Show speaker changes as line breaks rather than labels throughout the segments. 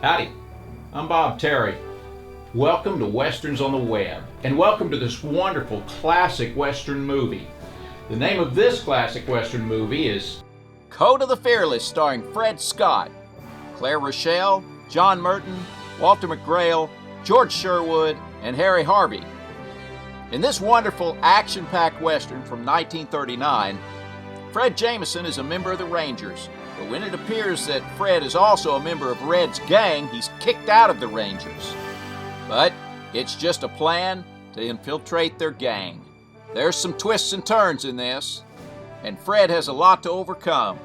Howdy, I'm Bob Terry. Welcome to Westerns on the Web, and welcome to this wonderful classic Western movie. The name of this classic Western movie is
Code of the Fearless, starring Fred Scott, Claire Rochelle, John Merton, Walter McGrail, George Sherwood, and Harry Harvey. In this wonderful action-packed Western from 1939, Fred Jameson is a member of the Rangers, but when it appears that Fred is also a member of Red's gang, he's kicked out of the Rangers. But it's just a plan to infiltrate their gang. There's some twists and turns in this, and Fred has a lot to overcome.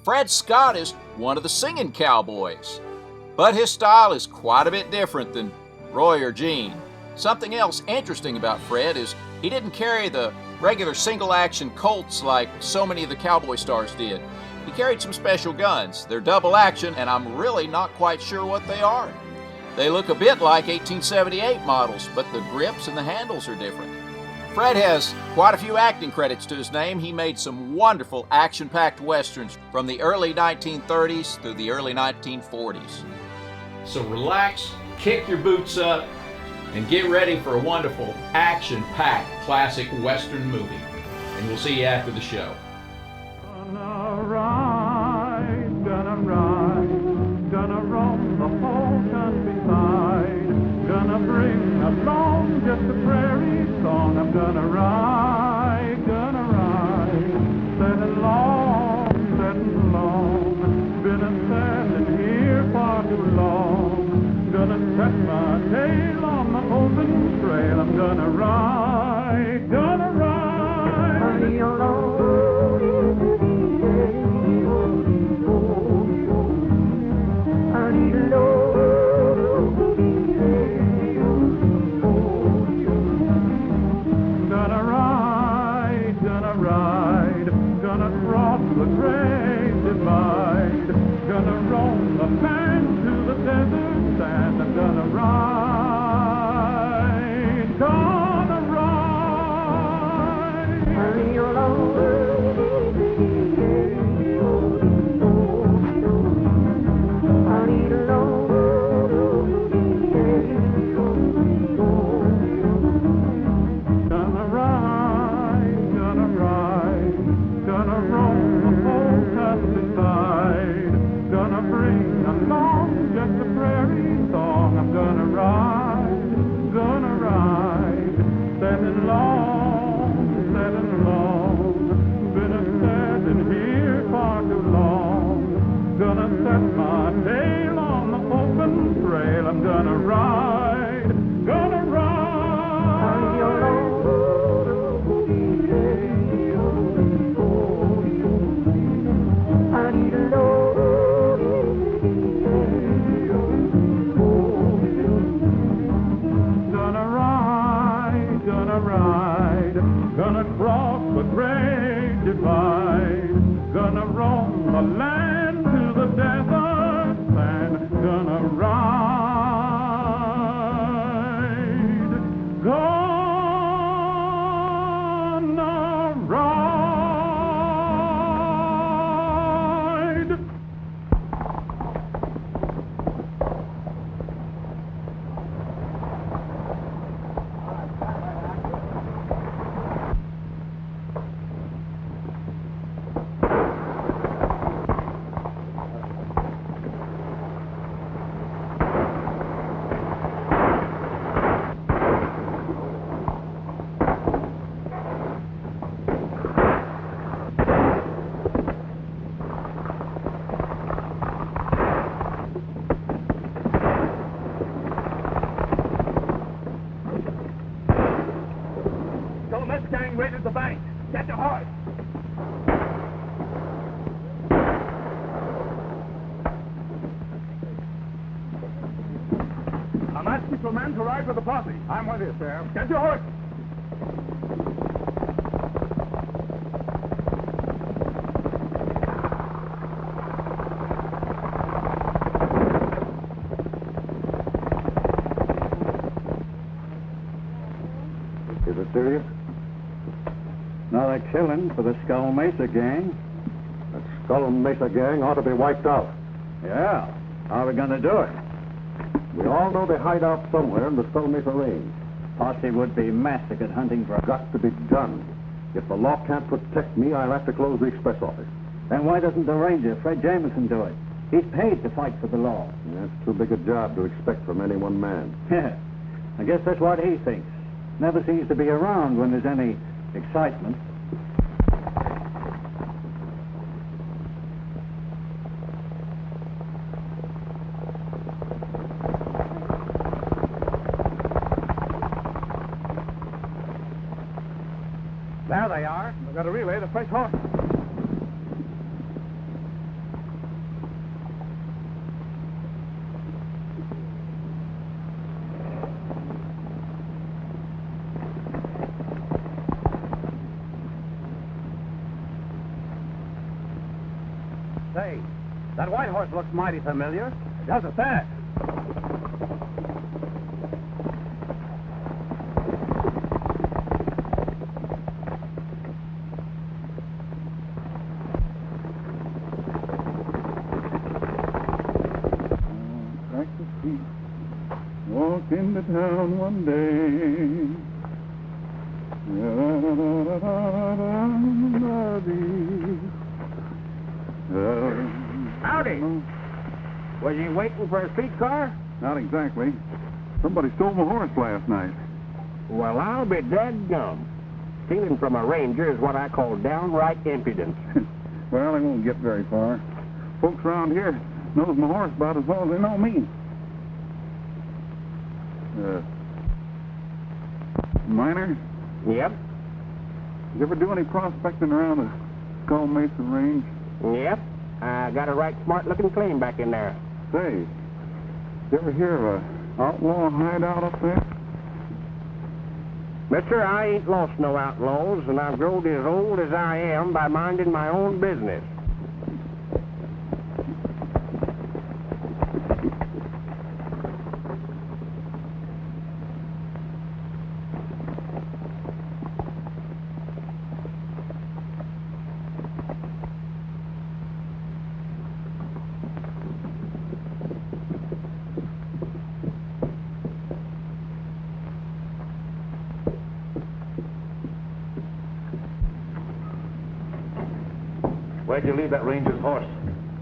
Fred Scott is one of the singing cowboys, but his style is quite a bit different than Roy or Gene. Something else interesting about Fred is he didn't carry the regular single-action Colts like so many of the cowboy stars did. He carried some special guns. They're double action, and I'm really not quite sure what they are. They look a bit like 1878 models, but the grips and the handles are different. Fred has quite a few acting credits to his name. He made some wonderful action-packed westerns from the early 1930s through the early 1940s.
So relax, kick your boots up, and get ready for a wonderful action-packed classic Western movie. And we'll see you after the show.
Gonna roam the whole countryside, gonna bring along just a prairie song. I'm gonna ride, setting long, been a standing here far too long, gonna set my tail on the open trail. I'm gonna ride, honey, alone. Gonna cross the great divide, gonna roam the land to the desert sand. I'm gonna ride, honey, alone. Gonna roam the whole countryside, gonna bring along just a prairie song. I'm gonna ride, setting long, been a standing here far too long, gonna set my tail on the open trail. I'm gonna ride, gonna cross the great divide, gonna roam the land to the desert sand, gonna ride, gonna ride. Gang raided the bank. Get your horse. I'm asking for men to ride with the posse. I'm with you, Sheriff. Get your horse.
Is it serious? Another killing for the Skull Mesa gang. That Skull Mesa gang ought to be wiped out. Yeah. How are we going to do it?
We all know they hide out somewhere in the Skull Mesa Range.
Posse would be massacred hunting for...
Got to be done. If the law can't protect me, I'll have to close the express office.
Then why doesn't the ranger, Fred Jameson, do it? He's paid to fight for the law.
That's too big a job to expect from any one man.
Yeah, I guess that's what he thinks. Never seems to be around when there's any excitement.
There they are. We've got to relay the fresh horse. Say, that white horse looks mighty familiar. It does at that.
Walked into town one day.
Howdy. Was you waiting for a streetcar?
Not exactly. Somebody stole my horse last night.
Well, I'll be dadgum. Stealing from a ranger is what I call downright impudence.
Well, I won't get very far. Folks around here knows my horse about as well as they know me. Miner,
Yep,
you ever do any prospecting around the Skull Mesa Range?
yep. I got a right smart-looking claim back in there.
Say, you ever hear of a outlaw hideout up there?
Mister, I ain't lost no outlaws, and I've grown as old as I am by minding my own business.
Where'd you leave that ranger's horse?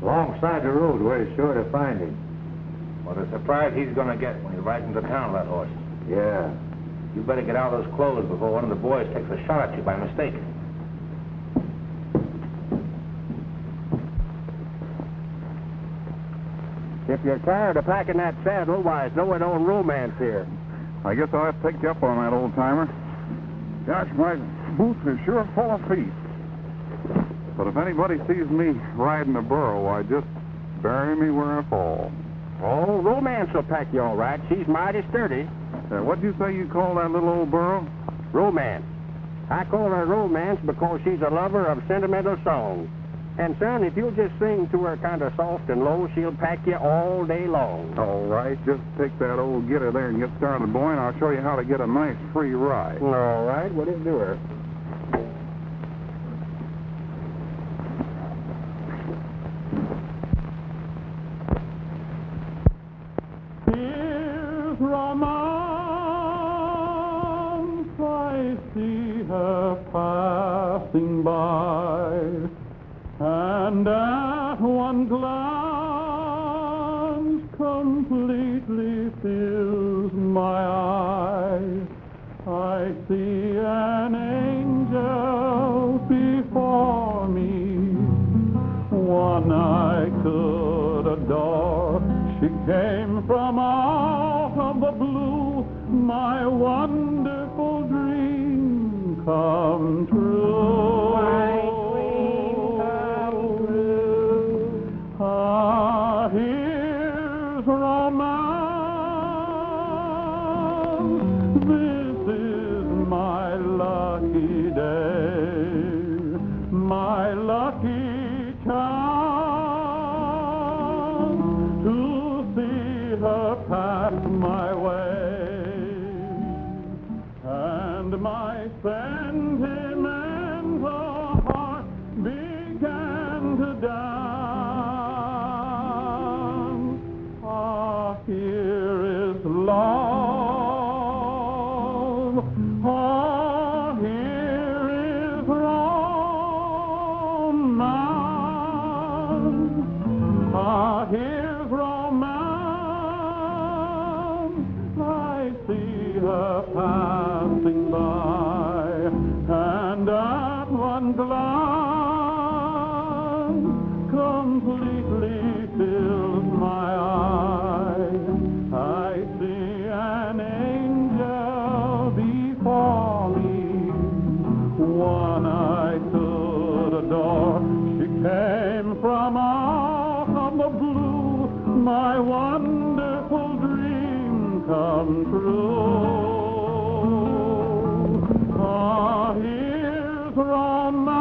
Alongside the road where he's sure to find him. What a surprise he's gonna get when he rides into town, that horse. Yeah. You better get out of those clothes before one of the boys takes a shot at you by mistake.
If you're tired of packing that saddle, why, throw it on romance here.
I guess I'll have to take you up on that, old-timer. Gosh, my boots are sure full of feet. But if anybody sees me riding a burro, why, just bury me where I fall.
Oh, romance will pack you all right. She's mighty sturdy.
What'd you say you call that little old burro?
Romance. I call her romance because she's a lover of sentimental songs. And, son, if you'll just sing to her kind of soft and low, she'll pack you all day long.
All right, just take that old getter there and get started, boy, and I'll show you how to get a nice free ride.
All right, what is do her?
Here's romance, I see her passing by, and at one glance completely fills my eyes. I see an angel before me, one I could adore. She came from out of the blue, my wonderful dream come true.
My dream come true.
Ah, here's romance. This is my lucky day, my lucky chance to see her pass my way, and my sentimental heart began to dance here's romance. I see her passing by, and at one glance completely fills my eye. I see an angel before me, one I could adore. She came from out of the blue, my wonderful dream come true. Ah, here's romance.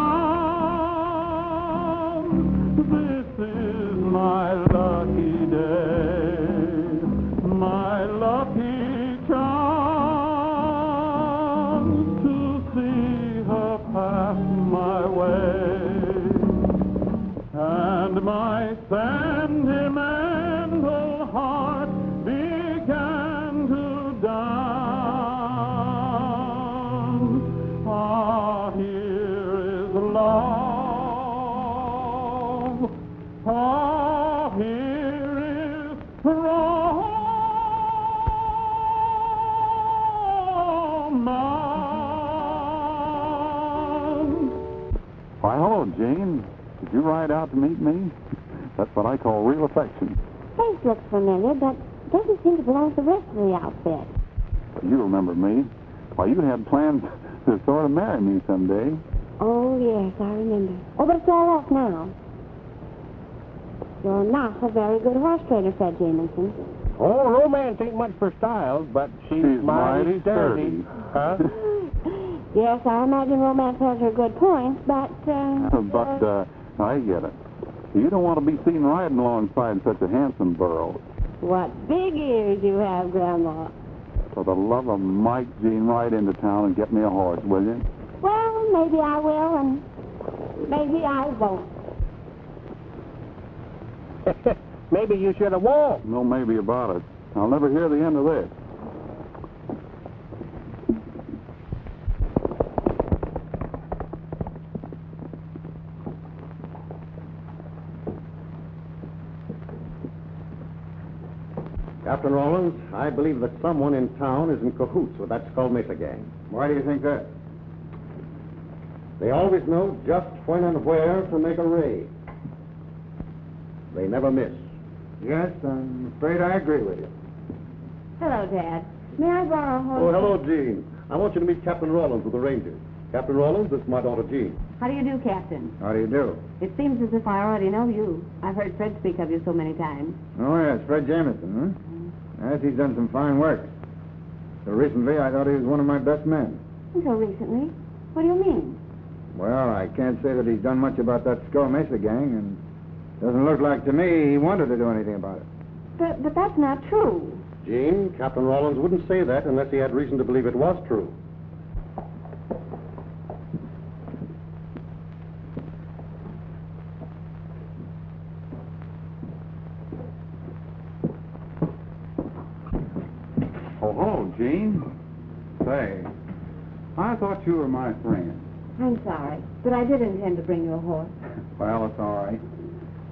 This is my lucky day, my lucky chance to see her pass my way, and my sentimental heart began to dance. Ah, here is love. Ah, here is romance.
Why, hello, Jane. Did you ride out to meet me? That's what I call real affection.
Face looks familiar, but doesn't seem to belong to the rest of the outfit.
You remember me. Why, you had plans to sort of marry me someday.
Oh, yes, I remember. Oh, but it's all off now. You're not a very good horse trader, Fred Jamison.
Oh, romance ain't much for styles, but she's mighty sturdy. Huh?
Yes, I imagine romance has her good points, but,
I get it. You don't want to be seen riding alongside such a handsome burro.
what big ears you have, Grandma.
For the love of Mike, Jean, ride into town and get me a horse, will you?
Well, maybe I will, and maybe I won't.
Maybe you should have walked.
No maybe about it. I'll never hear the end of this.
Captain Rollins, I believe that someone in town is in cahoots with that Skull Mesa gang.
Why do you think that?
They always know just when and where to make a raid. They never miss.
Yes, I'm afraid I agree with you.
Hello, Dad. May I borrow a horse?
Oh, hello, Jean. I want you to meet Captain Rollins with the Rangers. Captain Rollins, this is my daughter, Jean.
How do you do, Captain?
How do you do?
It seems as if I already know you. I've heard Fred speak of you so many times.
Oh, yes, Fred Jamison, huh? Yes, he's done some fine work. So recently, I thought he was one of my best men.
Until recently? What do you mean?
Well, I can't say that he's done much about that Skull Mesa gang, and doesn't look like to me he wanted to do anything about it.
But that's not true.
Jean, Captain Rollins wouldn't say that unless he had reason to believe it was true.
Oh, hello, Jean. Say, I thought you were my friend.
I'm sorry, but I did intend to bring you a horse.
Well, it's all right.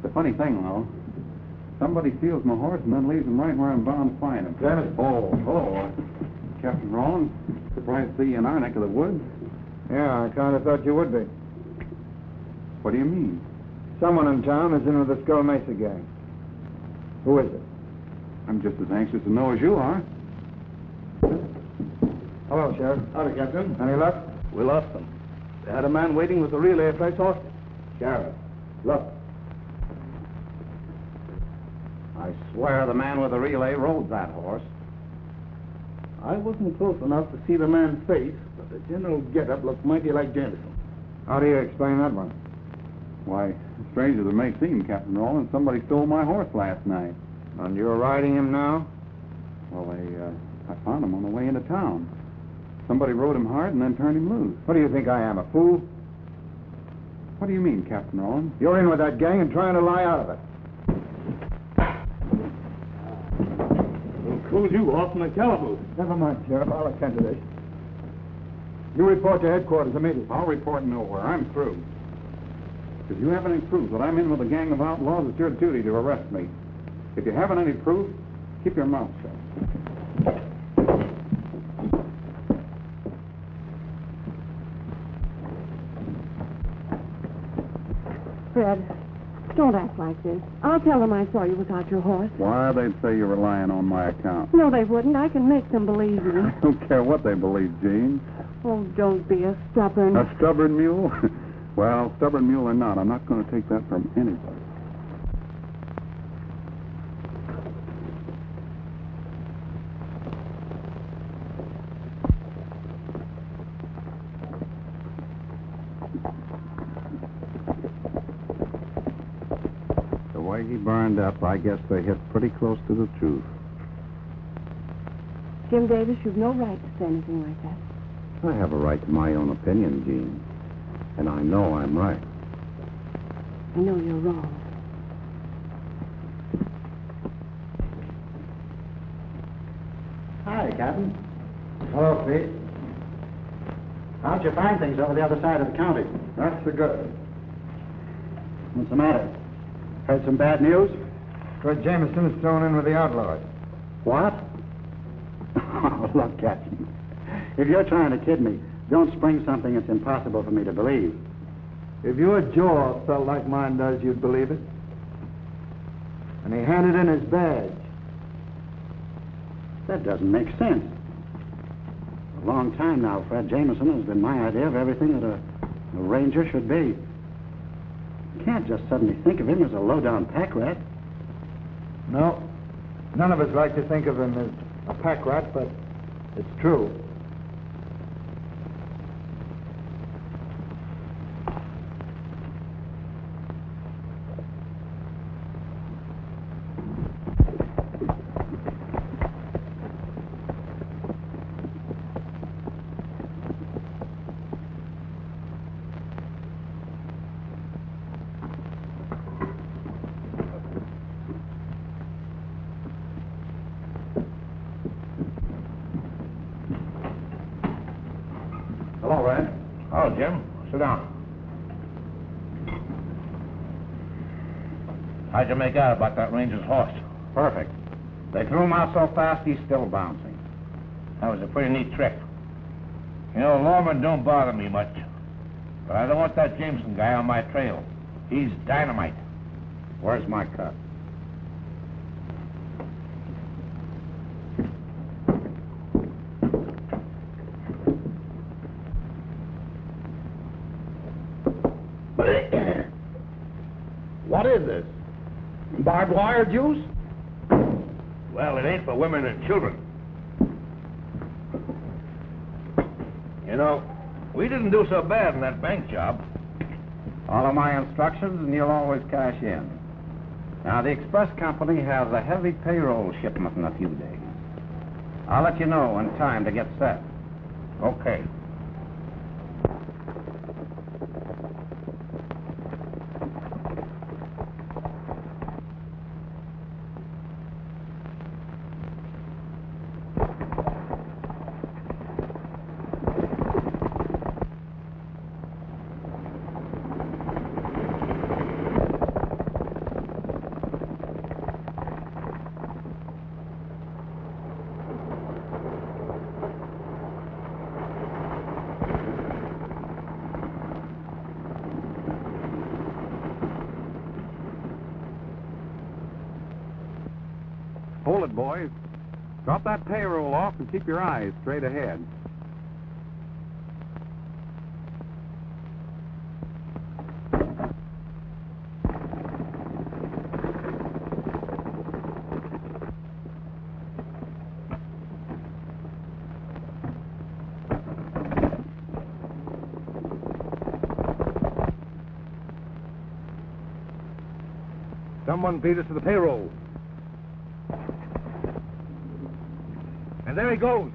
The funny thing, though, somebody steals my horse and then leaves him right where I'm bound to find him.
Dennis.
Oh, hello. Captain Rollins, surprised to see you in our neck of the woods. Yeah, I kind of thought you would be. What do you mean? Someone in town is in with the Skull Mesa gang. Who is it? I'm just as anxious to know as you are. Hello, Sheriff.
Howdy, Captain.
Any luck?
We lost them. They had a man waiting with the relay of fresh horses. Sheriff, look. I swear the man with the relay rode that horse.
I wasn't close enough to see the man's face, but the general get-up looked mighty like Jamison.
How do you explain that one? Why, strange as it may seem, Captain Rollins, somebody stole my horse last night. And you're riding him now? Well, I found him on the way into town. Somebody rode him hard and then turned him loose. What do you think I am, a fool? What do you mean, Captain Rollins? You're in with that gang and trying to lie out of it.
We'll cool you off in the calaboose.
Never mind, Sheriff. I'll attend to this. You report to headquarters immediately. I'll report nowhere. I'm through. If you have any proof that I'm in with a gang of outlaws, it's your duty to arrest me. If you haven't any proof, keep your mouth shut.
Fred, don't act like this. I'll tell them I saw you without your horse.
Why, they'd say you're relying on my account.
No, they wouldn't. I can make them believe you.
I don't care what they believe, Jean.
Oh, don't be a stubborn...
A stubborn mule? Well, stubborn mule or not, I'm not going to take that from anybody. The way he burned up, I guess they hit pretty close to the truth.
Jim Davis, you've no right to say anything like that.
I have a right to my own opinion, Jean. And I know I'm right.
I know you're wrong.
Hi, Captain. Hello, Pete. How'd you find things over the other side of the county? That's the good. What's the matter? Heard some bad news?
Fred Jameson is thrown in with the outlaws.
What? Oh, look, Captain. If you're trying to kid me, don't spring something that's impossible for me to believe.
If your jaw felt like mine does, you'd believe it. And he handed in his badge.
That doesn't make sense. For a long time now, Fred Jameson has been my idea of everything that a ranger should be. You can't just suddenly think of him as a low-down pack rat.
No, none of us like to think of him as a pack rat, but it's true.
Hello, Red.
Oh, Jim, sit down. How'd you make out about that ranger's horse?
Perfect. They threw him out so fast he's still bouncing.
That was a pretty neat trick. You know, lawmen don't bother me much. But I don't want that Jameson guy on my trail. He's dynamite.
Where's my cut?
What is this? Barbed wire juice? Well, it ain't for women and children. You know, we didn't do so bad in that bank job.
Follow my instructions and you'll always cash in. Now, the express company has a heavy payroll shipment in a few days. I'll let you know in time to get set.
Okay.
Hold it, boys. Drop that payroll off and keep your eyes straight ahead.
Someone beat us to the payroll. And there he goes.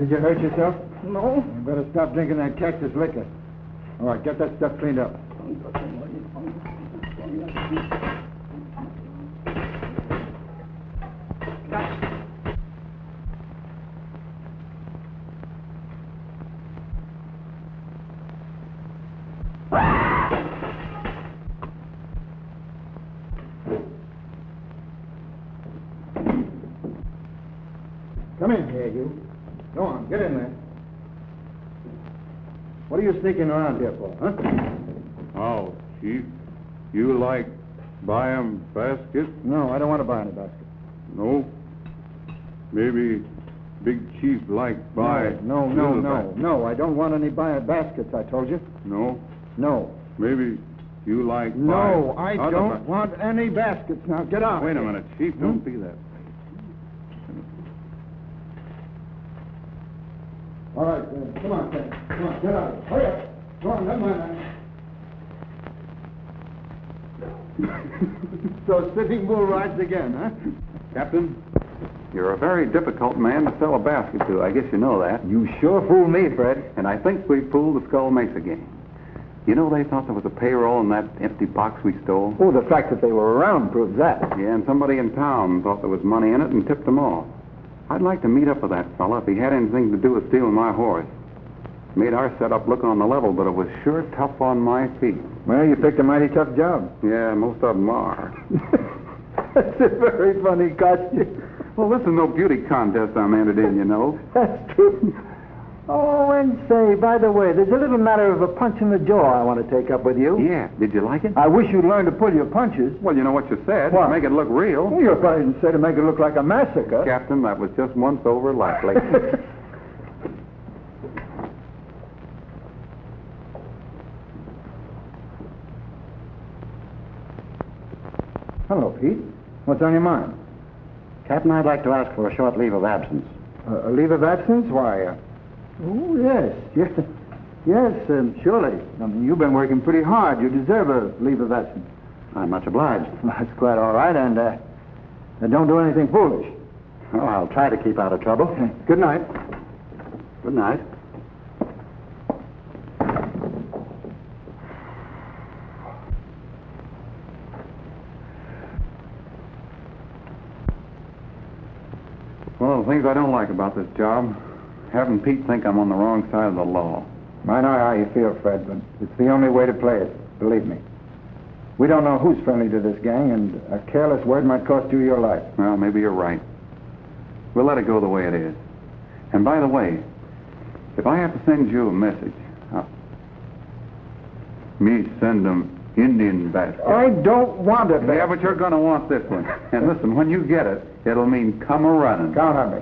Did you hurt yourself?
No.
You better stop drinking that cactus liquor. All right, get that stuff cleaned up. Come in here, you. Go on, get in there. What are you sneaking around here for, huh?
Oh, Chief, you like buy 'em baskets?
No, I don't want to buy any basket.
No. Maybe Big Chief like buy...
No, I don't want any baskets, I told you.
No?
No.
Maybe you like
No,
buy...
I don't want any baskets. Now, get out.
Wait a minute, Chief, don't be that.
All right, come on, Ted. Come on, get out. Hurry up. Go on, never mind that. So Sitting Bull rides again, huh?
Captain, you're a very difficult man to sell a basket to. I guess you know that.
You sure fooled me, Fred.
And I think we pulled the Skull Mesa game. You know, they thought there was a payroll in that empty box we stole.
Oh, the fact that they were around proves that.
Yeah, and somebody in town thought there was money in it and tipped them off. I'd like to meet up with that fella if he had anything to do with stealing my horse. Made our setup look on the level, but it was sure tough on my feet.
Well, you picked a mighty tough job.
Yeah, most of them are.
That's a very funny costume.
Well, this is no beauty contest I'm entered in, you know.
That's true. Oh, and say, by the way, there's a little matter of a punch in the jaw I want to take up with you.
Yeah, did you like it?
I wish you'd learn to pull your punches.
Well, you know what you said.
What?
Make it look real.
Well, you probably didn't say to make it look like a massacre.
Captain, that was just once over lightly.
Hello, Pete. What's on your mind?
Captain, I'd like to ask for a short leave of absence.
A leave of absence? Why, oh, yes. Yes, surely. I mean, you've been working pretty hard. You deserve a leave of absence.
I'm much obliged.
That's quite all right, and don't do anything foolish.
Oh, I'll try to keep out of trouble.
Good night.
Good night.
One of the things I don't like about this job, having Pete think I'm on the wrong side of the law.
I know how you feel, Fred, but it's the only way to play it, believe me. We don't know who's friendly to this gang, and a careless word might cost you your life.
Well, maybe you're right. We'll let it go the way it is. And by the way, if I have to send you a message, me send them Indian basket.
I don't want it.
Yeah, but you're going to want this one. And listen, when you get it, it'll mean come a-running.
Count on me.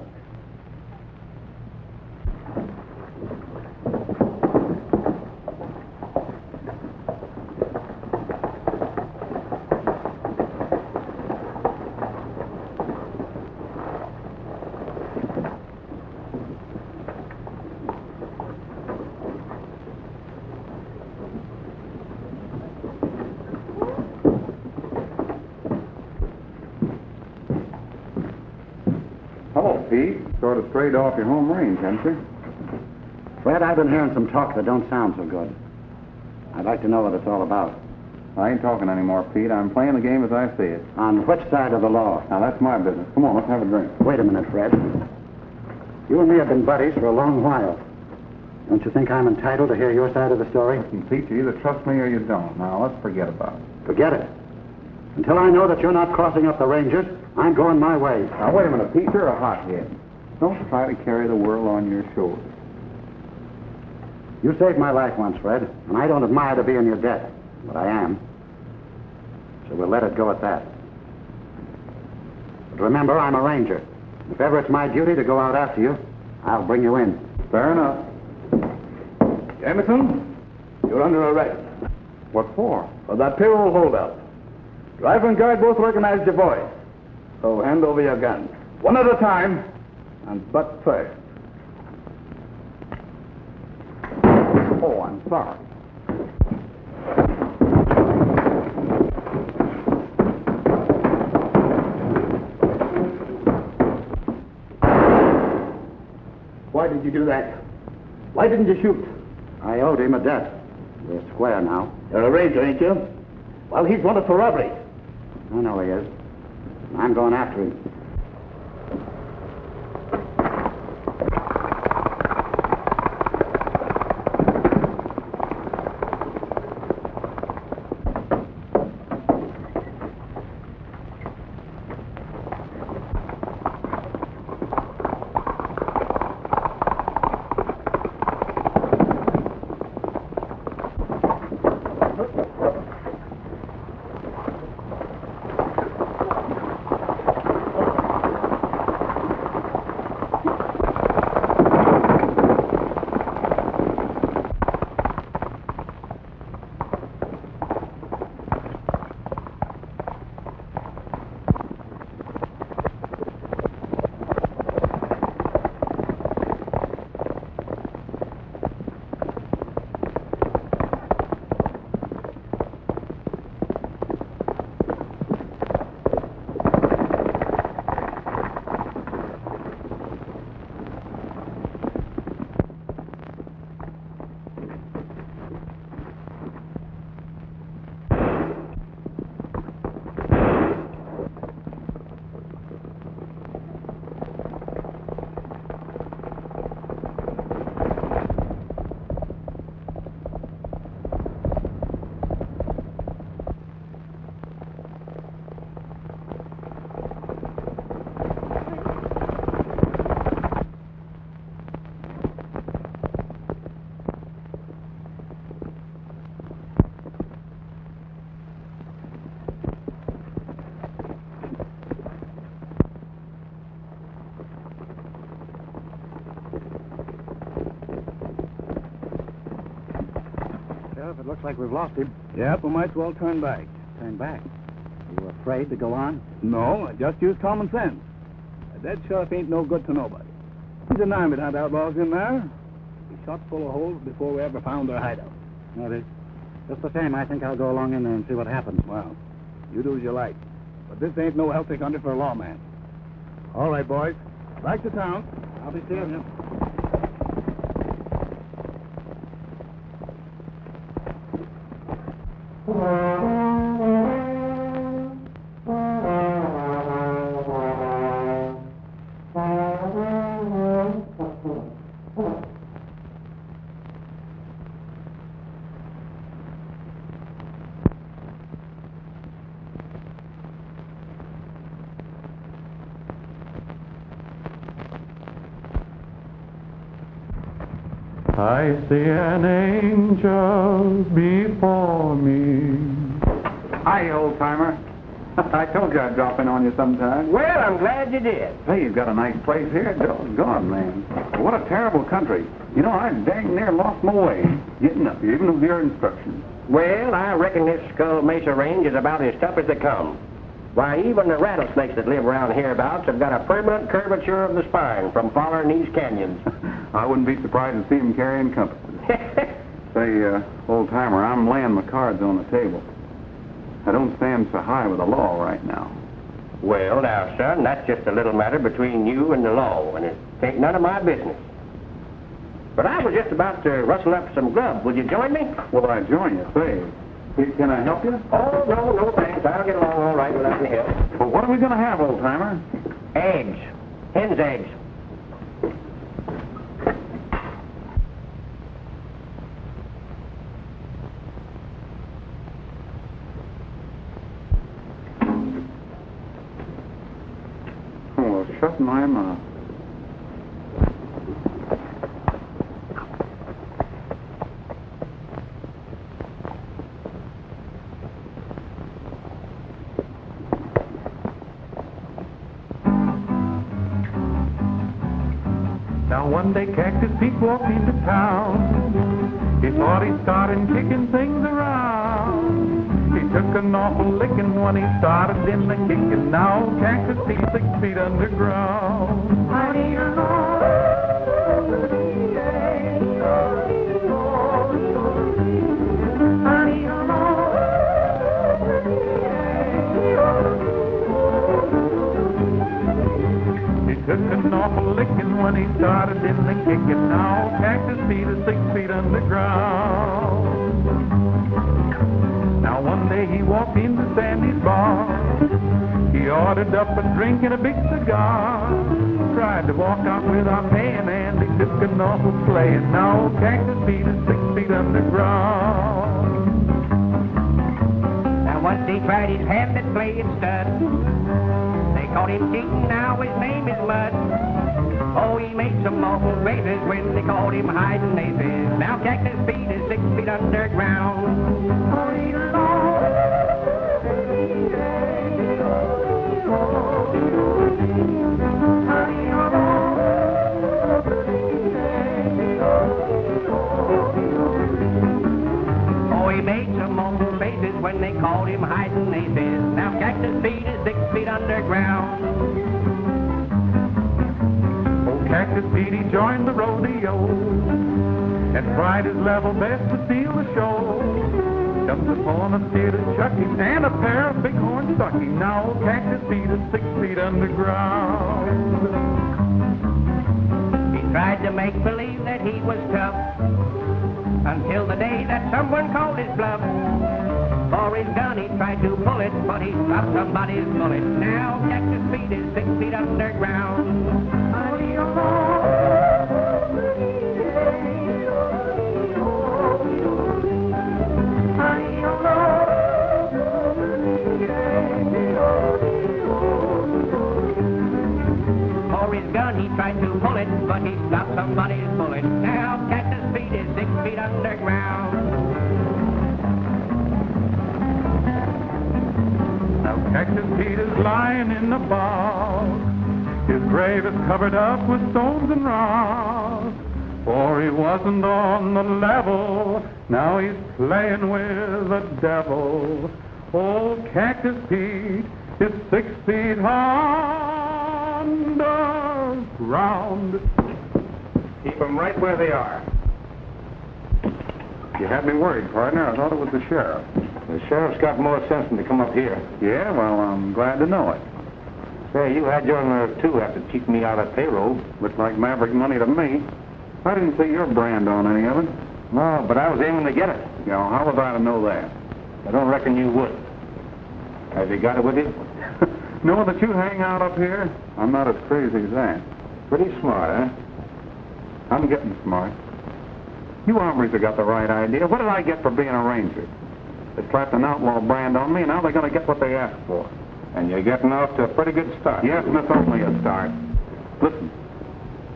Hello, Pete. Sort of strayed off your home range, haven't you?
Fred, I've been hearing some talk that don't sound so good. I'd like to know what it's all about.
I ain't talking anymore, Pete. I'm playing the game as I see it.
On which side of the law?
Now, that's my business. Come on, let's have a drink.
Wait a minute, Fred. You and me have been buddies for a long while. Don't you think I'm entitled to hear your side of the story?
Listen, Pete, you either trust me or you don't. Now, let's forget about it.
Forget it. Until I know that you're not crossing up the Rangers, I'm going my way.
Now, wait a minute, Pete. You're a hothead. Don't try to carry the world on your shoulders.
You saved my life once, Fred, and I don't admire to be in your debt, but I am. So we'll let it go at that. But remember, I'm a ranger. If ever it's my duty to go out after you, I'll bring you in.
Fair enough.
Jameson, you're under arrest.
What for?
For that payroll holdup. Driver and guard both recognized your voice. So hand over your guns. One at a time, and butt first.
Oh, I'm sorry.
Why did you do that? Why didn't you shoot?
I owed him a debt. We're square now.
You're a ranger, ain't you? Well, he's wanted for robbery.
I know he is. I'm going after him.
Sheriff, it looks like we've lost him.
Yep, we might as well turn back.
Turn back. You afraid to go on?
No, I just use common sense. A dead sheriff ain't no good to nobody. He's an army to hunt outlaws in there. We shot full of holes before we ever found their hideout.
Maybe. Just the same, I think I'll go along in there and see what happens.
Well, you do as you like. But this ain't no healthy country for a lawman. All right, boys. Back to town.
I'll be seeing you.
I see an angel before me.
Hi, old-timer. I told you I'd drop in on you sometime.
Well, I'm glad you did.
Hey, you've got a nice place here. Doggone, man. What a terrible country. You know, I dang near lost my way getting up here, even with your instructions.
Well, I reckon this Skull Mesa Range is about as tough as they come. Why, even the rattlesnakes that live around hereabouts have got a permanent curvature of the spine from following these canyons.
I wouldn't be surprised to see him carrying compasses. Say, old-timer, I'm laying my cards on the table. I don't stand so high with the law right now.
Well, now, son, that's just a little matter between you and the law, and it ain't none of my business. But I was just about to rustle up some grub. Will you join me?
Will I join you? Say, can I help you?
Oh, no, thanks. I'll get along all right without any help.
Well, what are we going to have, old-timer?
Eggs. Hen's eggs.
Oh, shut my mouth.
Now one day Cactus Pete walked into town. He thought he started kicking things around. He took an awful licking when he started in the kicking. Now Cactus Pete 6 feet underground. I need a He took an awful licking when he started in the kicking. Now Cactus Pete is 6 feet underground. Now one day he walked into Sandy's bar. He ordered up a drink and a big cigar. Tried to walk out without paying and he took an awful slaying. Now Cactus Pete is 6 feet underground.
Now once he tried his hand at playing stud. They caught him cheating, now his name is Mud. Oh, he made some awful faces when they called him hiding aces. Now Cactus Pete is 6 feet underground. Oh, he made some awful faces when they called him hiding aces. Now Cactus Pete is 6 feet underground.
Oh, Cactus Pete, he joined the rodeo and tried his level best to steal the show. Comes upon a steer to chuck him and a pair of bighorns stuck him. Now Cactus Pete is 6 feet underground.
He tried to make believe that he was tough until the day that someone called his bluff. For his gun he tried to pull it, but he stopped somebody's bullet. Now Cactus Pete is 6 feet underground. For his gun he tried to pull it, but he stopped somebody's bullet. Now Cactus Pete is 6 feet underground.
Now Cactus Pete is lying in the bog. His grave is covered up with stones and rocks. For he wasn't on the level, now he's playing with the devil. Old Cactus Pete is 6 feet underground.
Keep them right where they are.
You had me worried, partner. I thought it was the sheriff.
The sheriff's got more sense than to come up here.
Yeah, well, I'm glad to know it.
Say, you had your nerve, too, after cheating me out of payroll.
Looked like maverick money to me. I didn't see your brand on any of it.
No, but I was aiming to get it.
You know, how was I to know that?
I don't reckon you would. Have you got it with you?
Knowing that you hang out up here, I'm not as crazy as that.
Pretty smart, huh?
I'm getting smart. You hombres have got the right idea. What did I get for being a ranger? They slapped an outlaw brand on me, and now they're going to get what they asked for.
And you're getting off to a pretty good start.
Yes, and it's only a start. Listen,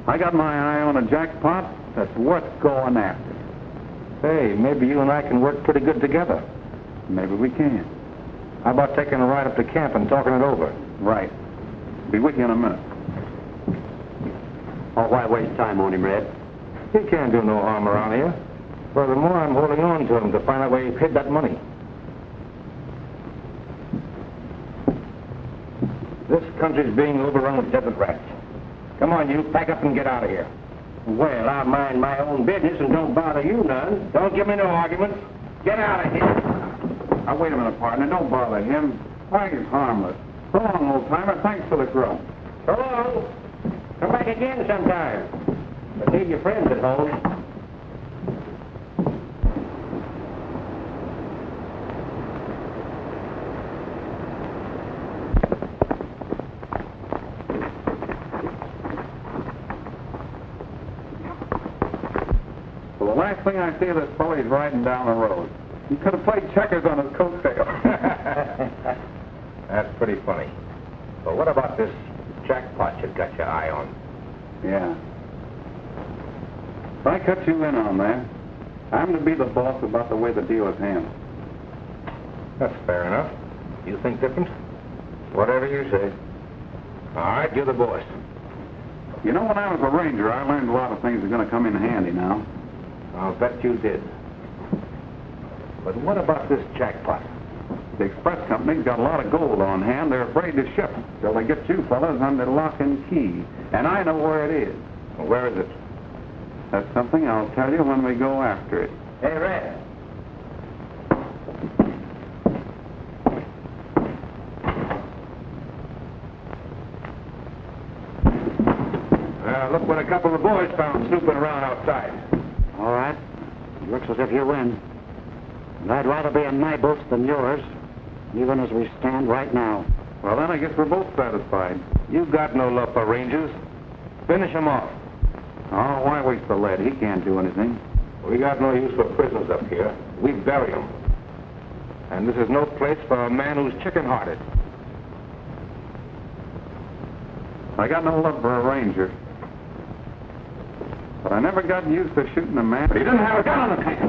I got my eye on a jackpot that's worth going after.
Hey, maybe you and I can work pretty good together.
Maybe we can.
How about taking a ride up to camp and talking it over?
Right. Be with you in a minute.
Oh, why waste time on him, Red?
He can't do no harm around here. Furthermore, I'm holding on to him to find out where he hid that money. This country's being overrun with desert rats. Come on, you, pack up and get out of here.
Well, I mind my own business and don't bother you none.
Don't give me no arguments. Get out of here.
Now, wait a minute, partner. Don't bother him. Why, he's harmless. So long, old-timer. Thanks for the grub.
So long. Come back again sometime. But leave your friends at home.
Well, the last thing I see of this fellow, he's riding down the road. He could have played checkers on his coattail.
That's pretty funny. But what about this jackpot you've got your eye on?
Yeah. If I cut you in on that, I'm to be the boss about the way the deal is handled.
That's fair enough. You think different? Whatever you say. All right, you're the boss.
You know, when I was a ranger, I learned a lot of things that are going to come in handy now.
I'll bet you did. But what about this jackpot?
The express company's got a lot of gold on hand. They're afraid to ship till they get you fellas under lock and key. And I know where it is.
Well, where is it?
That's something I'll tell you when we go after it.
Hey, Red.
Look what a couple of boys found snooping around outside.
All right. It looks as if you win. And I'd rather be in my boots than yours, even as we stand right now.
Well, then I guess we're both satisfied.
You got no love for Rangers. Finish him off.
Oh, why waste the lead? He can't do anything.
We got no use for prisoners up here. We bury them. And this is no place for a man who's chicken-hearted.
I got no love for a ranger. But I never got used to shooting a man.
But he didn't have a gun on the tank.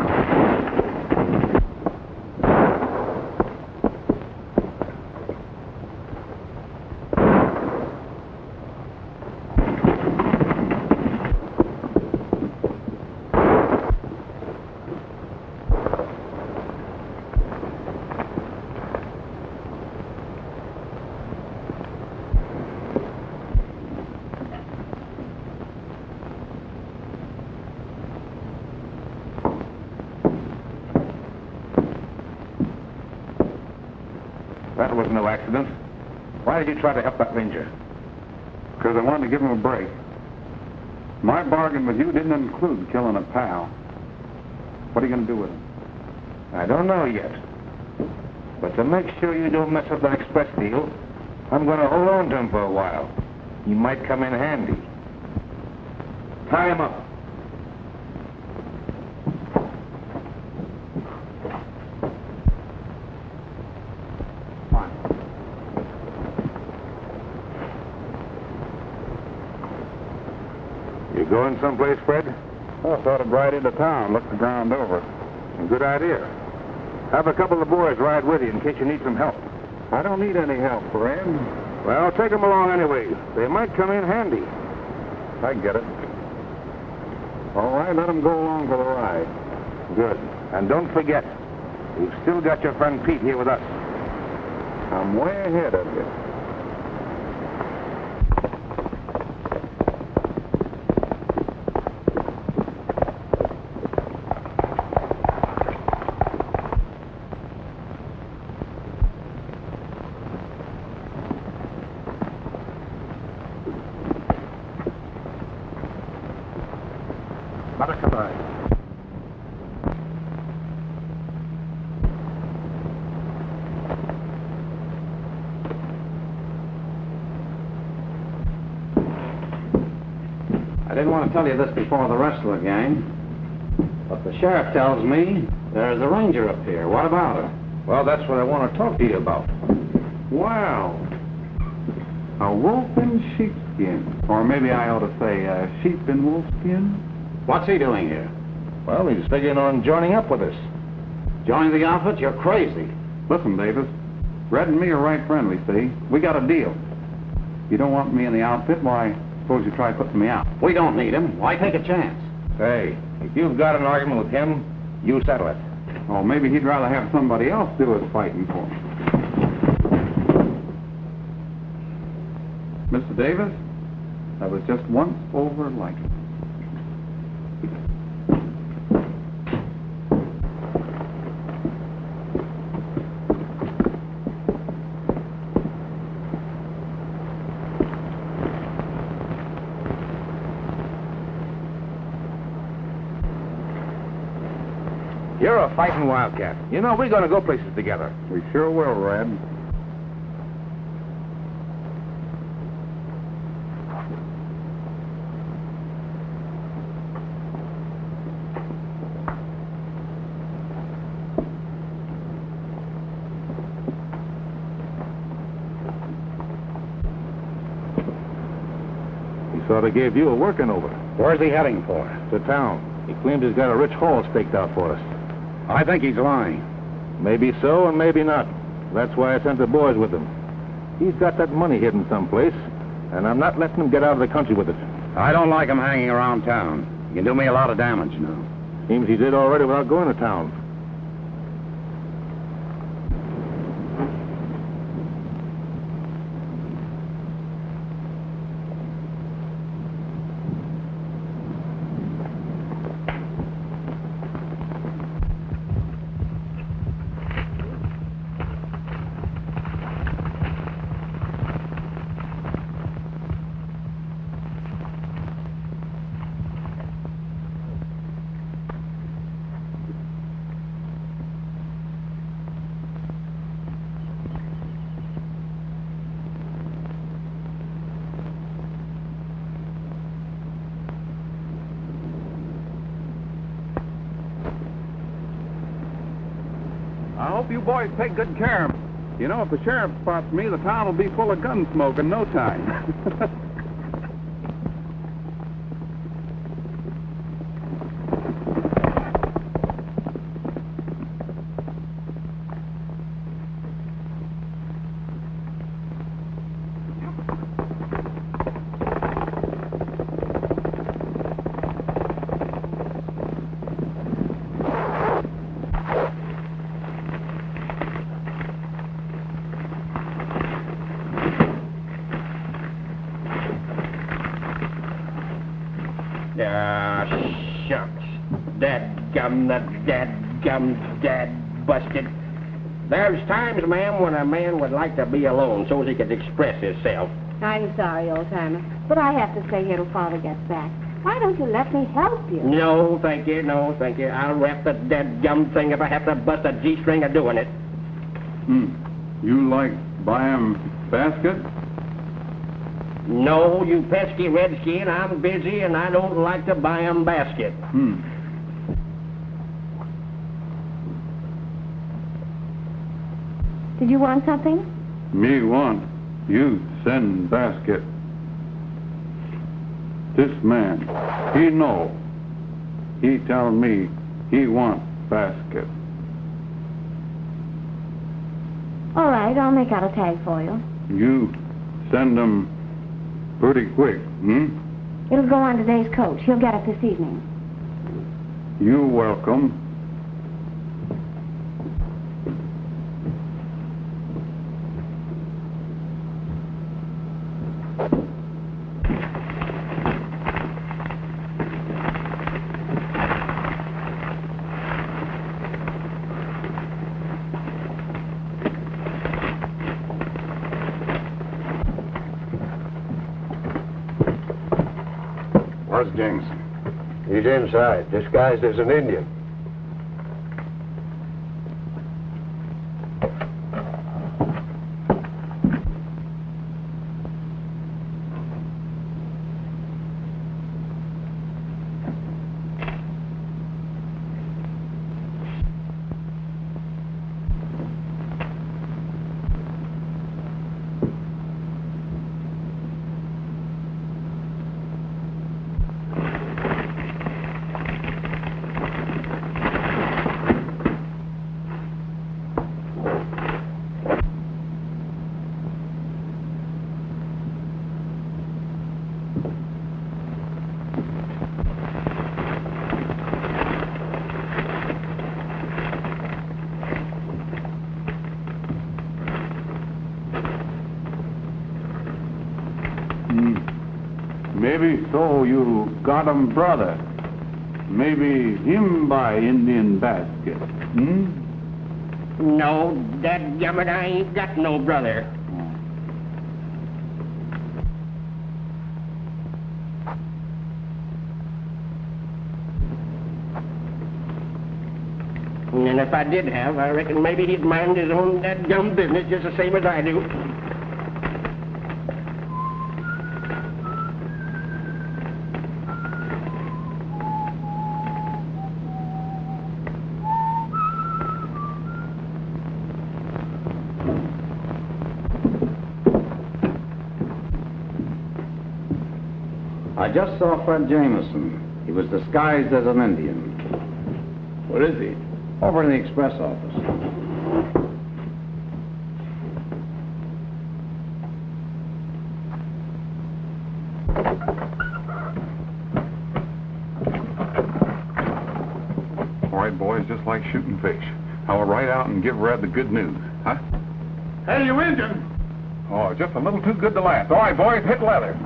That was no accident. Why did you try to help that ranger?
Because I wanted to give him a break. My bargain with you didn't include killing a pal. What are you going to do with him?
I don't know yet. But to make sure you don't mess up the express deal, I'm going to hold on to him for a while. He might come in handy. Tie him up. You going someplace, Fred?
I thought I'd ride into town, look the ground over.
Good idea. Have a couple of boys ride with you in case you need some help.
I don't need any help, Fred.
Well, take them along anyway. They might come in handy.
I get it. All right, let them go along for the ride.
Good. And don't forget, you've still got your friend Pete here with us.
I'm way ahead of you.
I didn't want to tell you this before the rest of the gang, but the sheriff tells me there's a ranger up here. What about her?
Well, that's what I want to talk to you about.
Wow. A wolf in sheepskin. Or maybe I ought to say a sheep in wolfskin.
What's he doing here?
Well, he's figuring on joining up with us.
Join the outfit? You're crazy.
Listen, Davis. Red and me are right friendly, see? We got a deal. You don't want me in the outfit, why, suppose you try putting me out.
We don't need him. Why take a chance?
Hey, if you've got an argument with him, you settle it.
Oh, maybe he'd rather have somebody else do his fighting for him. Mr. Davis, I was just once over like it.
You're a fighting wildcat. You know, we're going to go places together.
We sure will, Red.
He sort of gave you a working over.
Where's he heading for?
To town. He claims he's got a rich haul staked out for us.
I think he's lying.
Maybe so and maybe not. That's why I sent the boys with him. He's got that money hidden someplace, and I'm not letting him get out of the country with it.
I don't like him hanging around town. He can do me a lot of damage, you know.
Seems he did already without going to town.
I hope you boys take good care of him. You know, if the sheriff spots me, the town will be full of gun smoke in no time.
Shucks. Dad busted. There's times, ma'am, when a man would like to be alone so he could express himself.
I'm sorry, old-timer, but I have to stay here till Father gets back. Why don't you let me help you?
No, thank you, no, thank you. I'll wrap the dead-gum thing if I have to bust a G-string of doing it.
You like buy 'em basket?
No, you pesky redskin, I'm busy and I don't like to buy 'em basket.
Did you want something?
Me want, you send basket. This man, he know. He tell me he want basket.
All right, I'll make out a tag for you.
You send 'em pretty quick,
It'll go on today's coach. He'll get it this evening.
You welcome.
Where's Jameson? He's inside, disguised as an Indian.
Maybe so you got 'em brother. Maybe him buy Indian basket,
No, dadgummit, I ain't got no brother. And if I did have, I reckon maybe he'd mind his own dadgum business just the same as I do.
I just saw Fred Jameson. He was disguised as an Indian.
What is he?
Over in the express office.
All right, boys, just like shooting fish. I'll ride out and give Red the good news, huh?
Hey, you Indian!
Oh, just a little too good to last. All right, boys, hit leather.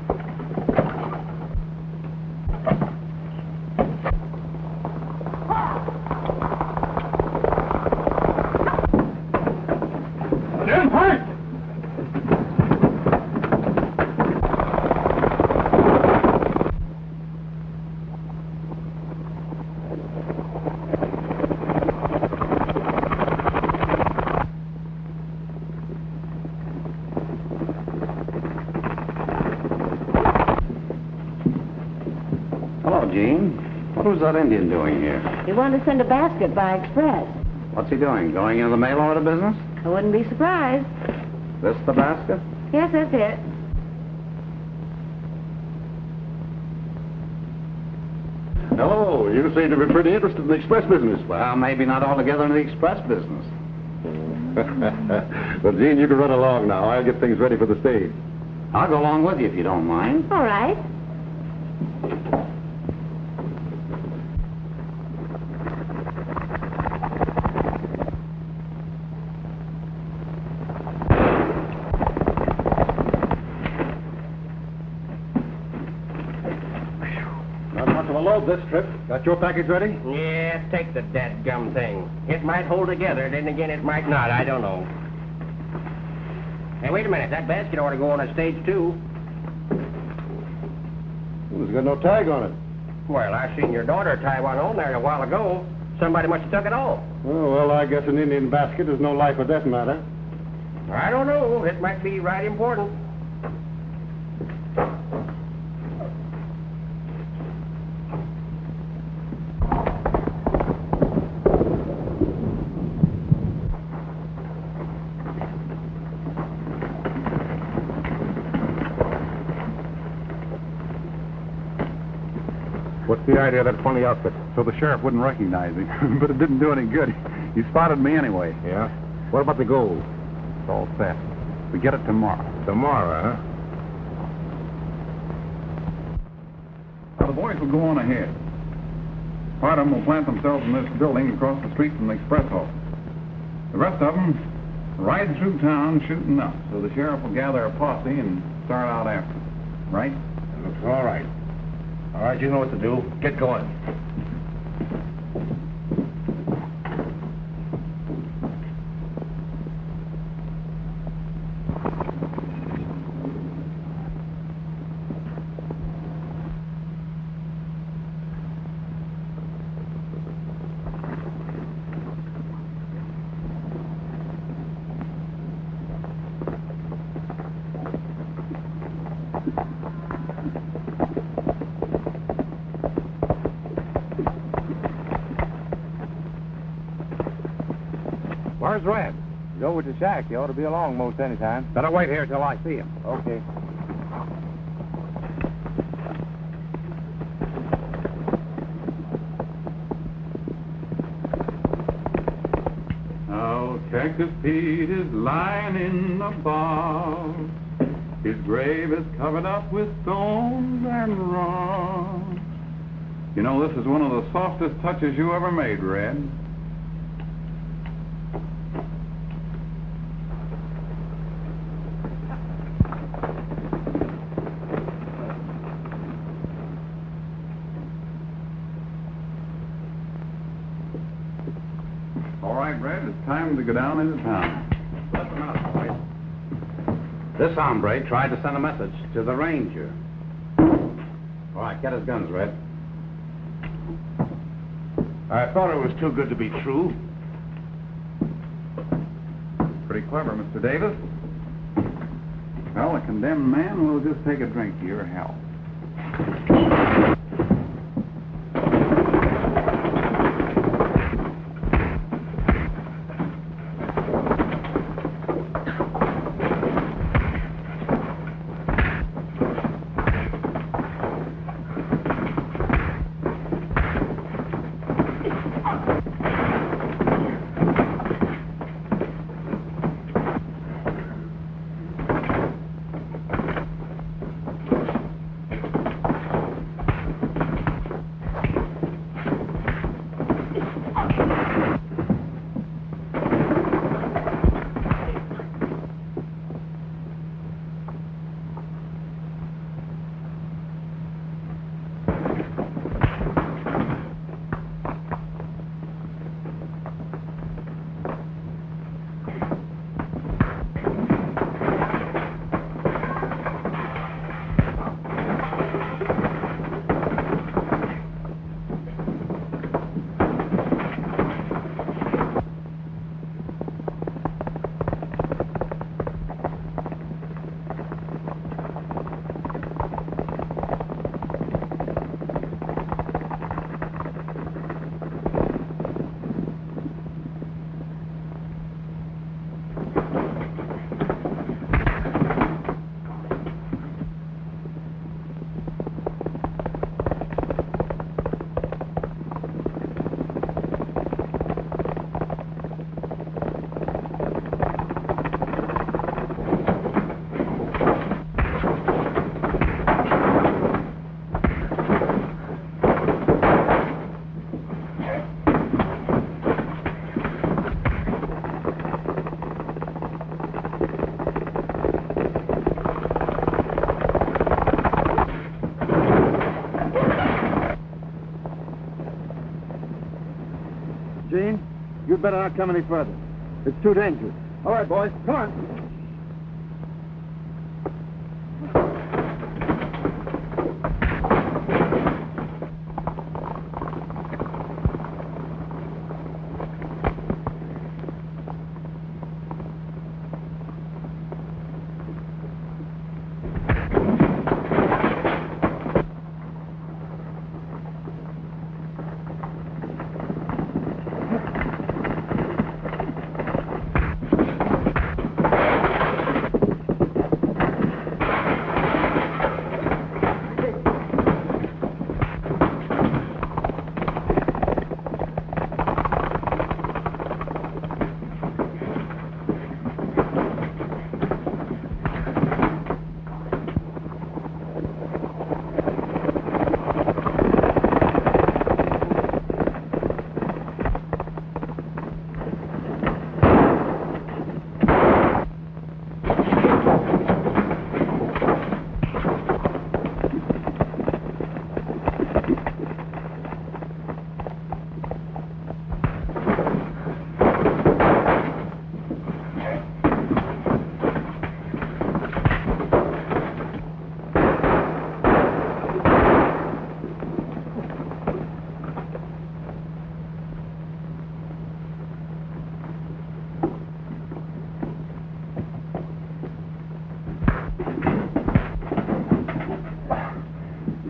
Hello, Gene. What was that Indian doing here?
He wanted to send a basket by express.
What's he doing? Going into the mail order business?
I wouldn't be surprised.
This the basket?
Yes, that's it.
Hello, you seem to be pretty interested in the express business.
Well, maybe not altogether in the express business.
Well, Gene, you can run along now. I'll get things ready for the stage.
I'll go along with you if you don't mind.
All right.
Not much of a load this trip. Got your package ready?
Yeah, take the dadgum thing. It might hold together, then again it might not. I don't know. Hey, wait a minute. That basket ought to go on a stage, too.
Well, it's got no tag on it.
Well, I seen your daughter tie one on there a while ago. Somebody must have took it off.
Oh, well, I guess an Indian basket is no life or death matter.
I don't know. It might be right important.
What's the idea of that funny outfit? So the sheriff wouldn't recognize me. But it didn't do any good. He spotted me anyway.
Yeah? What about the gold?
It's all set. We get it tomorrow.
Tomorrow, huh?
Now, the boys will go on ahead. Part of them will plant themselves in this building across the street from the express office. The rest of them ride through town shooting up, so the sheriff will gather a posse and start out after them. Right?
Looks all right. All right, you know what to do. Get going.
Where's Red? He's over to the shack. He ought to be along most any time.
Better wait here till I see him.
Okay.
Oh, Cactus Pete is lying in the bog. His grave is covered up with stones and rocks. You know, this is one of the softest touches you ever made, Red. All right, Red, it's time to go down into town.
Let them out, boys. This hombre tried to send a message to the ranger. All right, get his guns, Red.
I thought it was too good to be true.
Pretty clever, Mr. Davis. Well, a condemned man will just take a drink to your health.
we'd better not come any further. It's too dangerous. All right, boys, come on.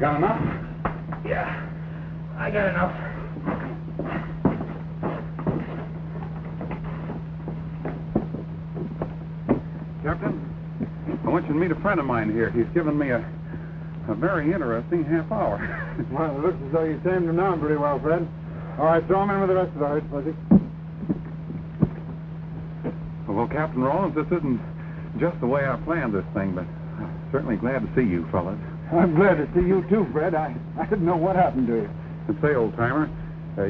Got enough?
Yeah, I got enough.
Captain, I want you to meet a friend of mine here. He's given me a very interesting half hour.
Well, it looks as though you tamed him down pretty well, Fred. All right, throw him in with the rest of the herd, Fuzzy.
Well, Captain Rollins, this isn't just the way I planned this thing, but I'm certainly glad to see you fellas.
I'm glad to see you too, Fred. I didn't know what happened to you.
And say, old-timer,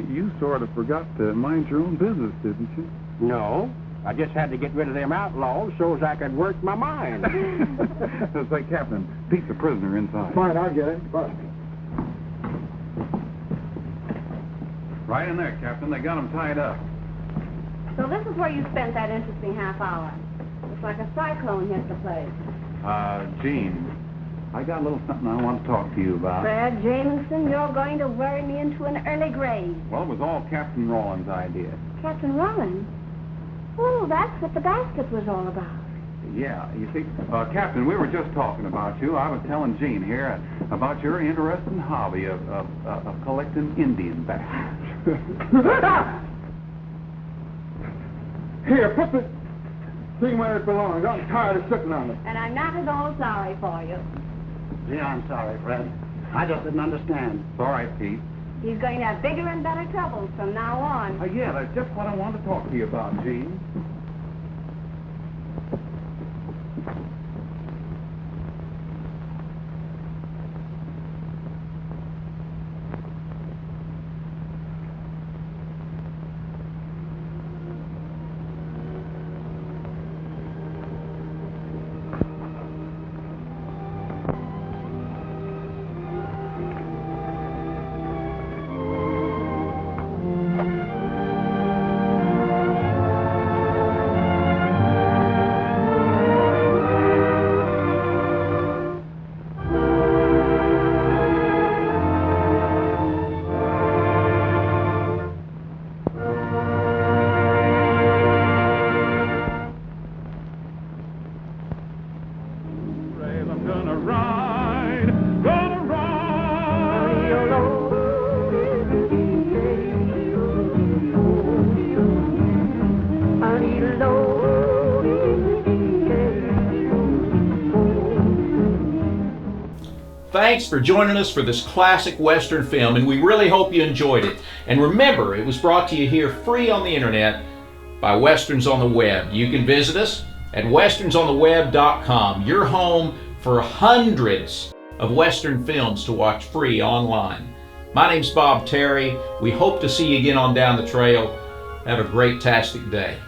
you sort of forgot to mind your own business, didn't you?
No. I just had to get rid of them outlaws so as I could work my mind.
Say, Captain, Pete's a prisoner inside.
Fine, I'll get it. But
Right in there, Captain. They got him tied up.
So this is where you spent that interesting half hour. Looks like a cyclone hit the place.
Gene, I got a little something I want to talk to you about.
Fred Jameson, you're going to worry me into an early grave.
Well, it was all Captain Rollins' idea.
Captain Rollins? Oh, that's what the basket was all about.
Yeah, you see, Captain, we were just talking about you. I was telling Gene here about your interesting hobby of collecting Indian baskets.
here, put the thing where it belongs. I'm tired of sitting on it.
And I'm not at all sorry for you.
Gee, I'm sorry, Fred. I just didn't understand.
It's all right, Pete.
He's going to have bigger and better troubles from now on.
Yeah, that's just what I wanted to talk to you about, Gene.
Thanks for joining us for this classic Western film, and we really hope you enjoyed it. And remember, it was brought to you here free on the internet by Westerns on the Web. You can visit us at westernsontheweb.com, your home for hundreds of Western films to watch free online. My name's Bob Terry. We hope to see you again on Down the Trail. Have a great-tastic day.